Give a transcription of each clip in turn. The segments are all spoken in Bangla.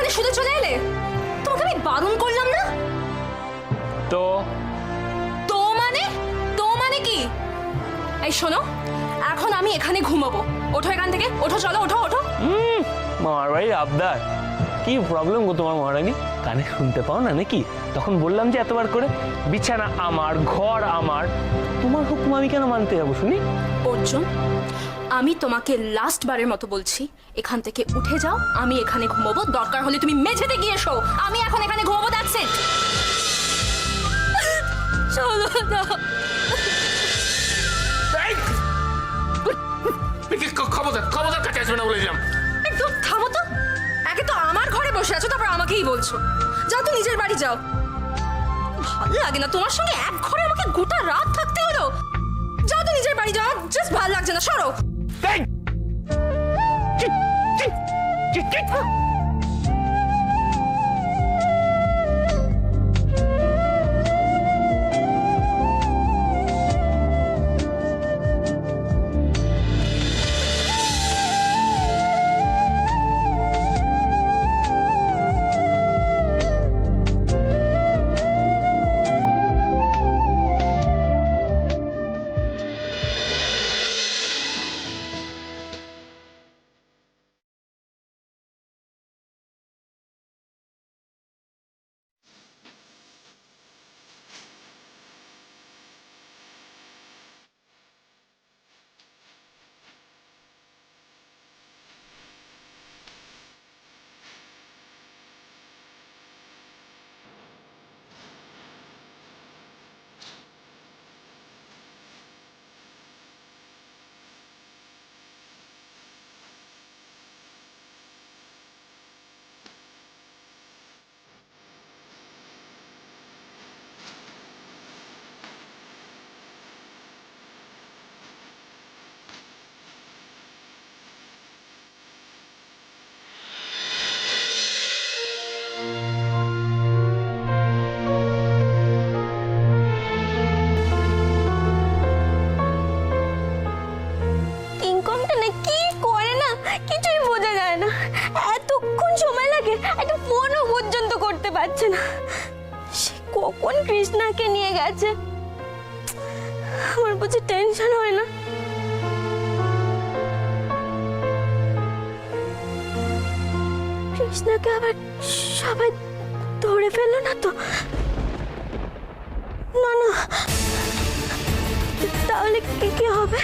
এখানে শুতে চলে এলে? তোমাকে আমি বারণ করলাম না? তো তো মানে? তো মানে কি? এই শোনো, এখন আমি এখানে ঘুমাবো। ওঠো এখান থেকে, ওঠো, চলো, ওঠো ওঠো। মামার বাড়ির আবদার। কি প্রবলেম গো তোমার মহারানী? কানে শুনতে পাও না নাকি? তখন বললাম যে এতবার করে বিছানা আমার, ঘর আমার, তোমার হুকুম আমি কেন মানতে যাবো শুনি? অর্জুন, আমি তোমাকে লাস্ট বারের মতো বলছি, এখান থেকে উঠে যাও। আমি এখানে ঘুমাবো, দরকার হলে তুমি মেঝেতে গিয়ে শো। আমি এখন এখানে ঘুমাবো, দ্যাটস ইট। চলো না। খবরদার খবরদার কাছে আসবে না বলেছিলাম। একদম থামো তো। একে তো আমার ঘরে বসে আছো, তারপর আমাকেই বলছো। যাও তো নিজের বাড়ি যাও। ভালো লাগে না তোমার সঙ্গে এক ঘরে আমাকে গোটা রাত থাকতে হলো। যাও তো নিজের বাড়ি যাও, জাস্ট ভালো লাগছে না, সরো। কিংকংটা না কি করে না কিছুই বোঝা যায় না। এতক্ষণ সময় লাগে, একটা ফোনও পর্যন্ত করতে পারছে না। সে কখন কৃষ্ণাকে নিয়ে গেছে, আমার বুঝে টেনশন হয় না। কৃষ্ণাকে আবার সবাই ধরে ফেললো না তো? না না, তাহলে কি কি হবে?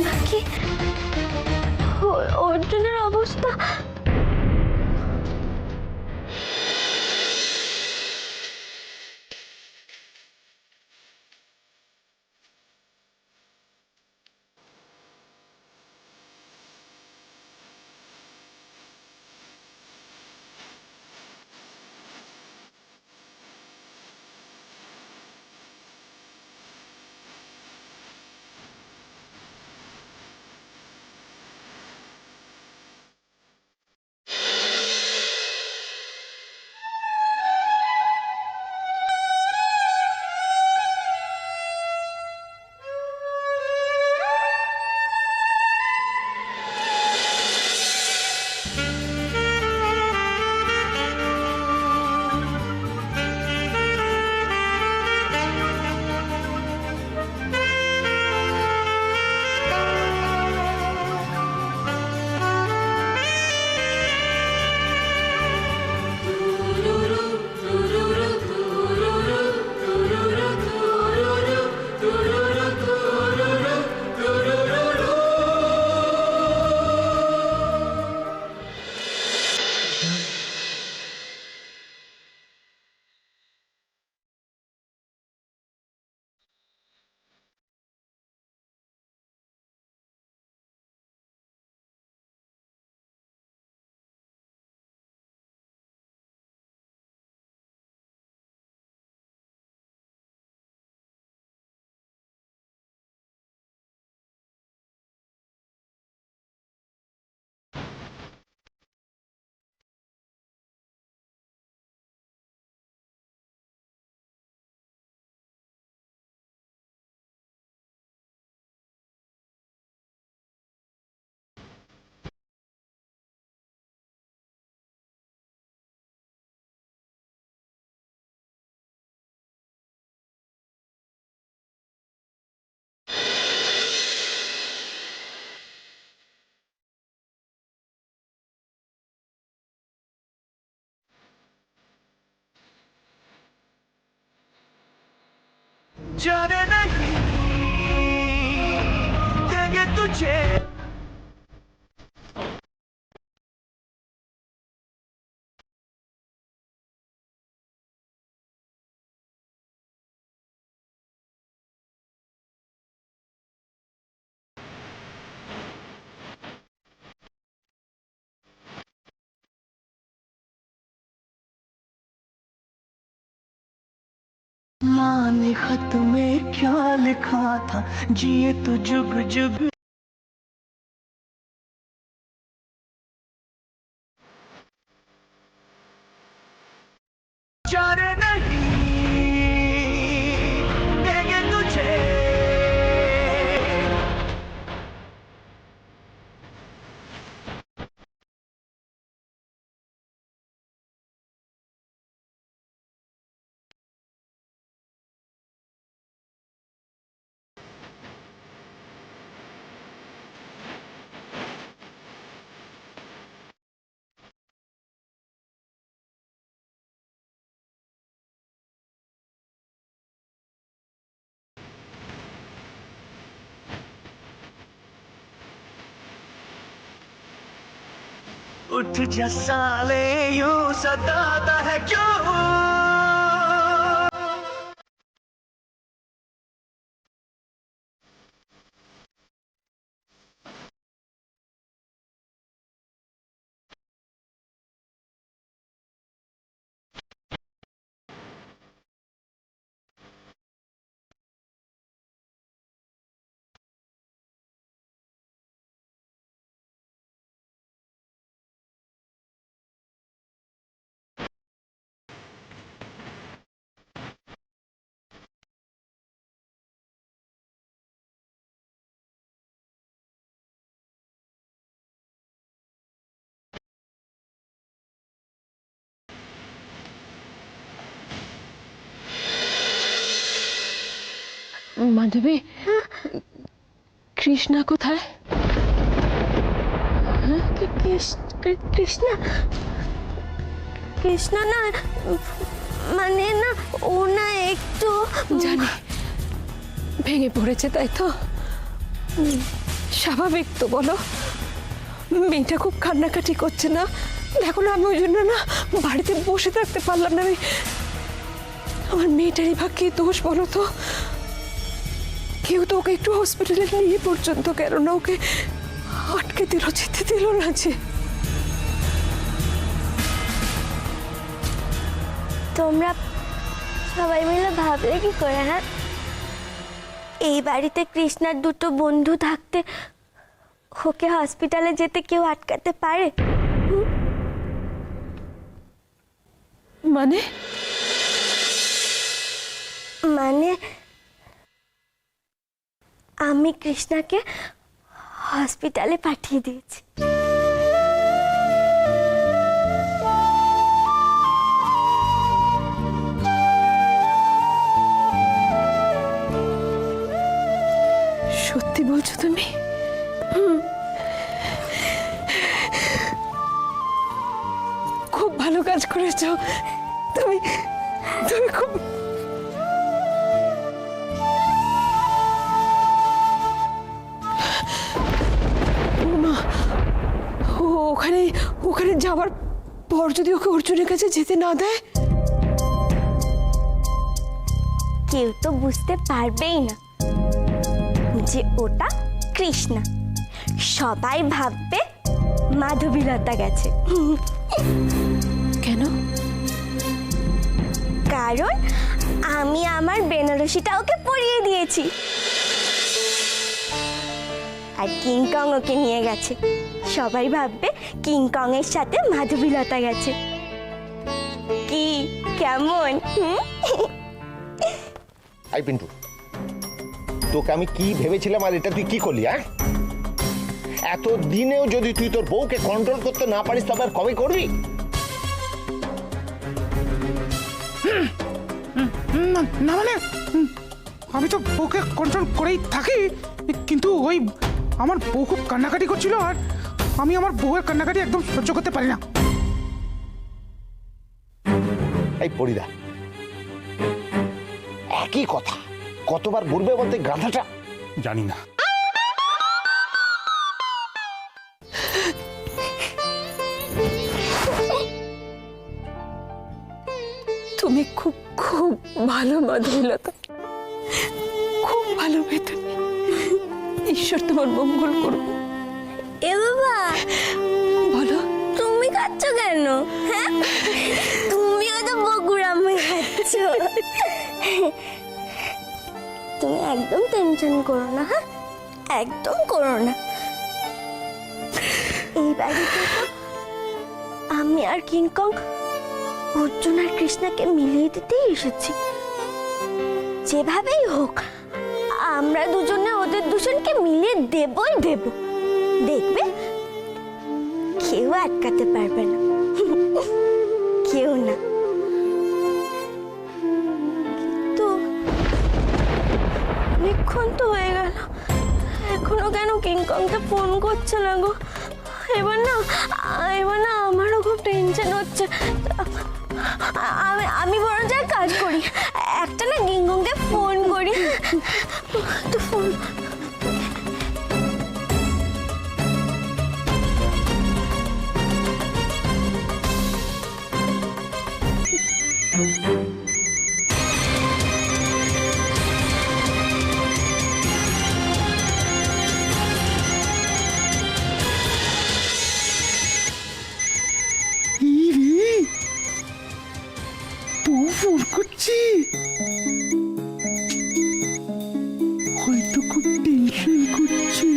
নাকি অর্জুনের অবস্থা? जाने नहीं देंगे तुझे। माँ ने खत में क्या लिखा था, जिए तो जुग जुग। जाने नहीं देंगे तुझे। उठ जा साले यूं सताता है क्यों। মাধবী, কৃষ্ণা কোথায়? কৃষ্ণা কৃষ্ণা না, মানে না, ও না একটু জানি ভেঙে পড়েছে, তাই তো? স্বাভাবিক তো বলো, মেয়েটা খুব কান্নাকাটি করছে না? দেখো না, আমি ওই জন্য না বাড়িতে বসে থাকতে পারলাম না। আমি আমার মেয়েটারই বা কি দোষ বলো তো? কেউ তো ওকে একটু হসপিটালে নিয়ে পর্যন্ত কেন না ওকে আটকে দিল, যেতে দিল না যে। তোমরা সবাই মিলে ভাবলে কি করে? হ্যাঁ, এই বাড়িতে কৃষ্ণার দুটো বন্ধু থাকতে ওকে হসপিটালে যেতে কেউ আটকাতে পারে? মানে মানে আমি কৃষ্ণাকে হসপিটালে পাঠিয়ে দিয়েছি। সত্যি বলছো তুমি? খুব ভালো কাজ করেছো তুমি, তুমি খুব। মা, ওখানে ওখানে যাওয়ার পর যদি ওকে অর্জুনের কাছে যেতে না দেয়? কেউ তো বুঝতে পারবেই না যে ওটা কৃষ্ণা। সবাই ভাববে মাধবীলতা গেছে। কেন? কারণ আমি আমার বেনারসিটা ওকে পরিয়ে দিয়েছি, আর কিংকং ওকে নিয়ে গেছে। সবাই ভাববে কিংকং এর সাথে মাধবীলতা গেছে। কি কেমন? আই পিন্টু, তোকে আমি কি ভেবেছিলাম আর এটা তুই কি করলি? এত দিনেও যদি তুই তোর বউকে কন্ট্রোল করতে না পারিস তবে আর কবে করবি? না মানে আমি তো বউকে কন্ট্রোল করেই থাকি, কিন্তু ওই আমার বউ খুব কান্নাকাটি করছিল আর আমি আমার বউয়ের কান্নাকাটি একদম সহ্য করতে পারি না। এই পরিদা, একই কথা কতবার বলবে বলতে গাধাটা? জানি না। তুমি খুব খুব ভালো মাধবীলতা, খুব ভালো মেয়ে তুমি। ঈশ্বর তোমার মঙ্গল করবে। এ বাবা, বলো। তুমি খাচ্ছ কেন? হ্যাঁ, তুমিও তো বগুড়ামে খাচ্ছ। তুমি একদম টেনশন করো না, হ্যাঁ, একদম করো না। এই বাড়িতে তো আমি আর কিংকং অর্জুন আর কৃষ্ণাকে মিলিয়ে দিতেই এসেছি। যেভাবেই হোক আমরা দুজনে ওদের দুজনকে মিলিয়ে দেবই দেব। দেখবে কেউ আটকাতে পারবে না, কেউ না। কিন্তু অনেকক্ষণ তো হয়ে গেল, এখনো কেন কিংকংকে ফোন করছে না গো? এবার না আমারও খুব টেনশন হচ্ছে। আমি বরঞ্চ এক কাজ করি, একটা না কিংকংকে ফোন করি। তো ফোন বউ ফোন করছি, হয়তো খুব টেনশন করছে,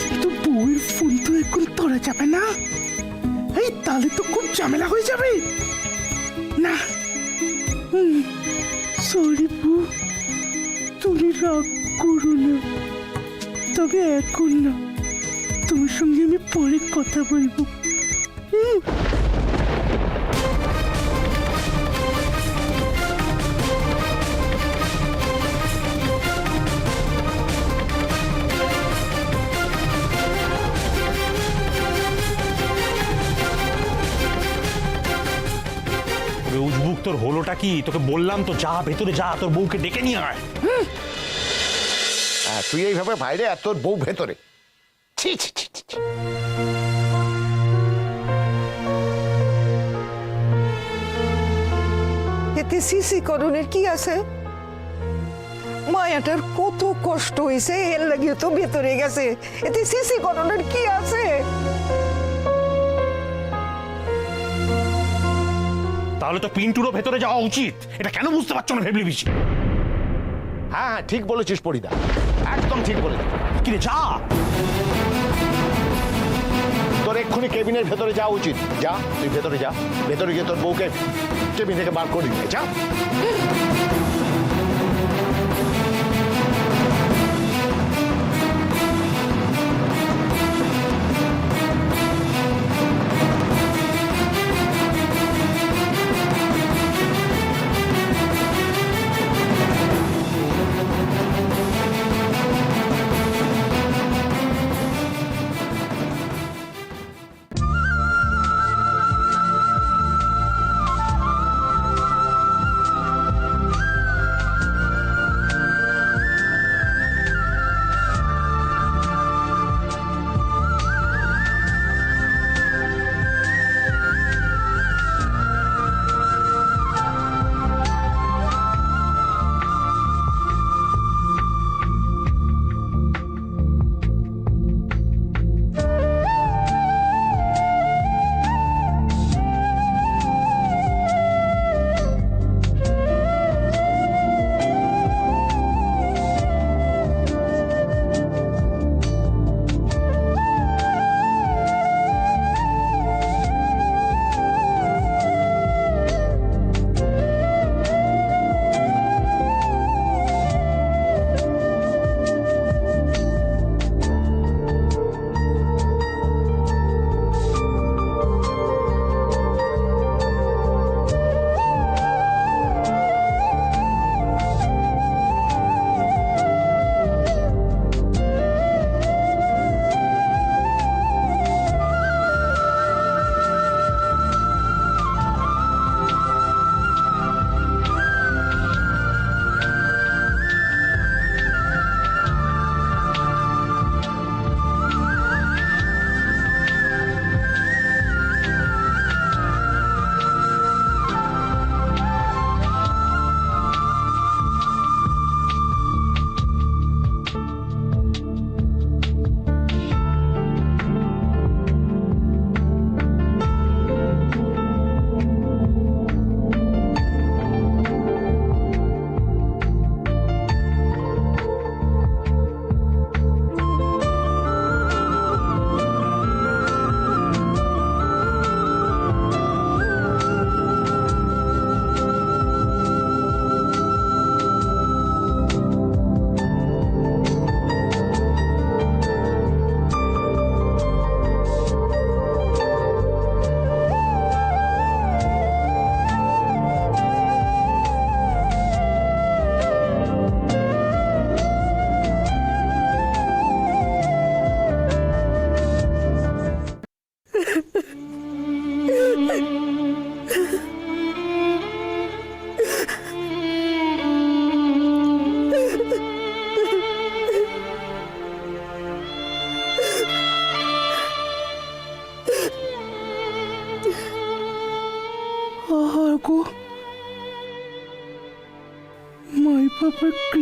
কিন্তু বউয়ের ফোন তো এখন ধরা যাবে না। এই তাহলে তো খুব ঝামেলা হয়ে যাবে। না, সরি বউ, তুমি রাগ করো না, তবে এখন না, তোমার সঙ্গে আমি পরে কথা বলবো। উজবুক তোর হলোটা কি? তোকে বললাম তো, যা ভেতরে যা, তোর বউকে ডেকে নিয়ে আয়। হ্যাঁ, তুই এইভাবে বাইরে আর তোর বউ ভেতরে। ছি ছি ছি ছি ছি। এতে সিসি করণের কি আছে? মায়াটার কত কষ্ট হয়েছে, এর লাগিয়ে তো ভেতরে গেছে। এতে সিসি করণের কি আছে? তাহলে তো পিন্টুরও ভেতরে যাওয়া উচিত। এটা কেন বুঝতে পারছো না ভেবলি বিশি? হ্যাঁ হ্যাঁ, ঠিক বলেছিস পরিদা, একদম ঠিক বলেছিস। কিরে যা, তোর এক্ষুনি কেবিনের ভেতরে যাওয়া উচিত। যা, তুই ভেতরে যা, ভেতরে গিয়ে তোর বউকে কেবিন থেকে বার করে দিবে। যা।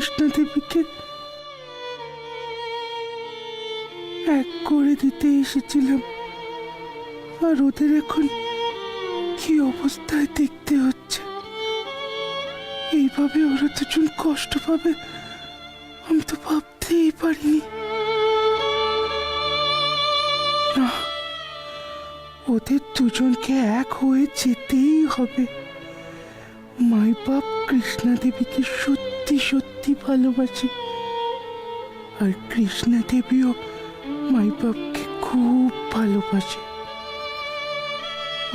কৃষ্ণা দেবীকে এক করে দিতে এসেছিলাম, আর ওদের এখন কি অবস্থায় দেখতে হচ্ছে। এইভাবে ওরা দুজন কষ্ট পাবে আমি তো ভাবতেই পারিনি। না, ওদের দুজনকে এক হয়ে যেতেই হবে। মাই বাপ কৃষ্ণা দেবীকে সত্যি সত্যি ভালোবাসে, আর কৃষ্ণা দেবীও মাই বাপকে খুব ভালোবাসে।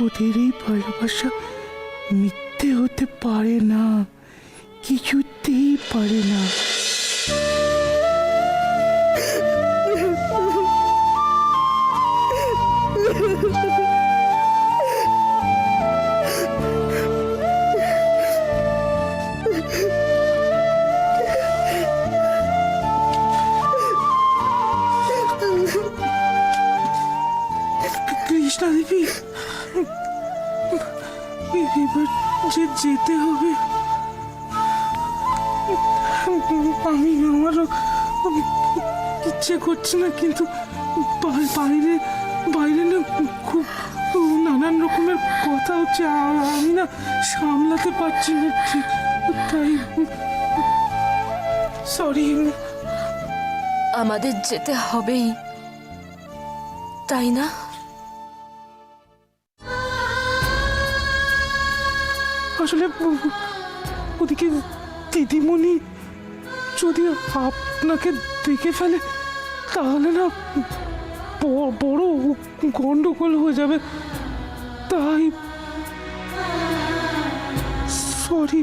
ওদের এই ভালোবাসা মিথ্যে হতে পারে না, কিছুতেই পারে না। কৃষ্ণা দেবী, এবার যে যেতে হবে। আমারও ইচ্ছে করছে না, কিন্তু বাইরে বাইরে না খুব নানান রকমের কথা হচ্ছে, আমি না সামলাতে পারছি না ঠিক, তাই সরি। আমাদের যেতে হবেই, তাই না? আসলে ওদিকে দিদিমণি যদি আপনাকে দেখে ফেলে তাহলে না বড় গন্ডগোল হয়ে যাবে, তাই সরি।